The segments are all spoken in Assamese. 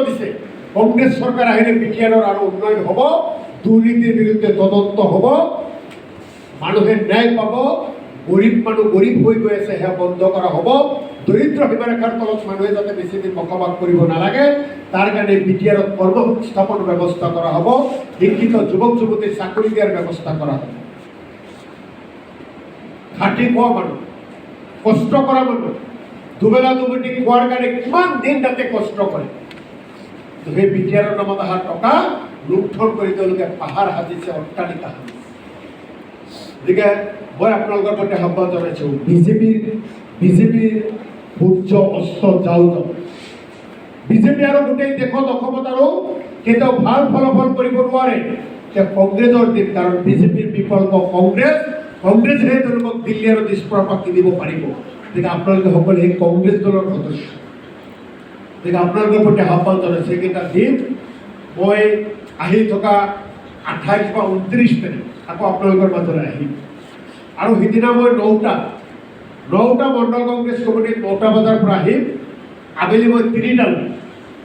দিছে কংগ্ৰেছ চৰকাৰ আহিলে বিটিআৰৰ আৰু উন্নয়ন হ'ব, দুৰ্নীতিৰ বিৰুদ্ধে তদন্ত হ'ব, মানুহে ন্যায় পাব, গৰীব মানুহ গৰীব হৈ গৈ আছে সেয়া বন্ধ কৰা হ'ব, দৰিদ্ৰ সীমাৰেখাৰ তলত মানুহে যাতে বেছিদিন বসবাস কৰিব নালাগে তাৰ কাৰণে বিটিআৰত কৰ্মসংস্থাপন ব্যৱস্থা কৰা হ'ব, শিক্ষিত যুৱক যুৱতীৰ চাকৰি দিয়াৰ ব্যৱস্থা কৰা হ'ব। খাটি খোৱা মানুহ, কষ্ট কৰা মানুহ, দুবেলা দুমুঠি খোৱাৰ কাৰণে কিমান দিন তাতে কষ্ট কৰে, সেই বিটিআৰৰ নামত অহা টকা লুণ্ঠন কৰি তেওঁলোকে পাহাৰ সাজিছে, অট্টালিকা সাজিছে। গতিকে মই আপোনালোকৰ প্ৰতি আহ্বান জনাইছোঁ, বিজেপিৰ সূৰ্য অস্ত যাওঁ বিজেপি আৰু গোটেই দেশত অসমত আৰু কেতিয়াও ভাল ফলাফল কৰিব নোৱাৰে, কংগ্ৰেছৰ দিন, কাৰণ বিজেপিৰ বিকল্প কংগ্ৰেছেহে তেওঁলোকক দিল্লী আৰু দিছপুৰৰ পৰা কিনিব পাৰিব। গতিকে আপোনালোকে সকলোৱে এই কংগ্ৰেছ দলৰ সদস্য, গতিকে আপোনালোকৰ প্ৰতি আহ্বান জনাইছোঁ, এইকেইটা দিন মই আহি থকা 28 বা 29 তাৰিখ আকৌ আপোনালোকৰ মাজলৈ আহিম। আৰু সিদিনা মই 9টা মণ্ডল কংগ্ৰেছ কমিটিত 9টা বজাৰ পৰা আহিম, আবেলি মই 3টালৈ,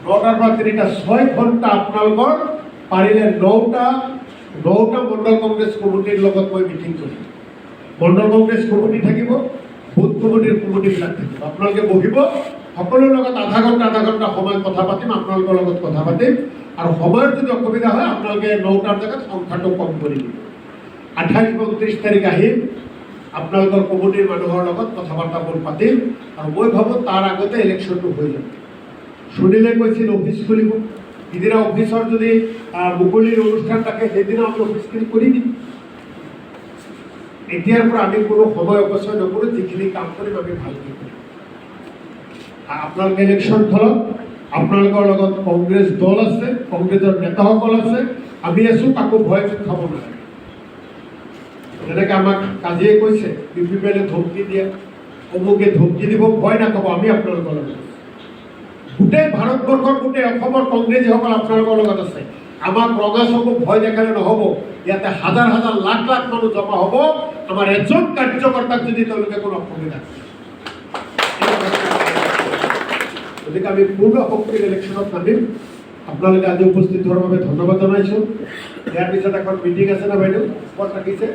9টাৰ পৰা 3টা 6 ঘণ্টা আপোনালোকৰ পাৰিলে 9টা মণ্ডল কংগ্ৰেছ কমিটিৰ লগত মই মিটিং কৰিম। মণ্ডল কংগ্ৰেছ কমিটি থাকিব, বুথ কমিটিবিলাক থাকিব, আপোনালোকে বহিব, সকলোৰ লগত আধা ঘণ্টা সময় কথা পাতিম, আপোনালোকৰ লগত কথা পাতিম, আৰু সময়ৰ যদি অসুবিধা হয় আপোনালোকে 9টাৰ জেগাত সংখ্যাটো কম কৰি দিব। 28 বা 29 তাৰিখ আহিম, আপোনালোকৰ কমিটিৰ মানুহৰ লগত কথা বাৰ্তাবোৰ পাতিম, আৰু মই ভাবোঁ তাৰ আগতে ইলেকশ্যনটো হৈ যাব। সুনীলে কৈছিল অফিচ খুলিব, সিদিনা অফিচৰ যদি মুকলিৰ অনুষ্ঠান থাকে সেইদিনা আমি অফিচখিনি কৰি দিম। এতিয়াৰ পৰা আমি কোনো সময় অপচয় নকৰোঁ, যিখিনি কাম কৰিম আমি ভালকৈ কৰিম। আপোনালোকে ইলেকশ্যন খেলক, আপোনালোকৰ লগত কংগ্ৰেছ দল আছে, কংগ্ৰেছৰ নেতাসকল আছে, আমি আছোঁ, কাকো ভয় খাব নালাগে। যেনেকৈ আমাক কাজিয়ে কৈছে BPPL ধমকি দিয়ে, অমুকে ধমকি দিব, ভয় নাখাব, আমি আপোনালোকৰ লগত আছোঁ। গোটেই ভাৰতবৰ্ষৰ গোটেই অসমৰ কংগ্ৰেছীসকল আপোনালোকৰ লগত আছে। আমাক ৰঙা চকু ভয় দেখালে নহ'ব, ইয়াতে হাজাৰ লাখ মানুহ জমা হ'ব, আমাৰ এজন কাৰ্যকৰ্তাক যদি তেওঁলোকে কোনো অসুবিধা কৰে। গতিকে আমি পূৰ্ণ শক্তিৰ ইলেকশ্যনত নামিম। আপোনালোকে আজি উপস্থিত হোৱাৰ বাবে ধন্যবাদ জনাইছোঁ। ইয়াৰ পিছত এখন মিটিং আছে না বাইদেউ, ক'ত ৰাখিছে?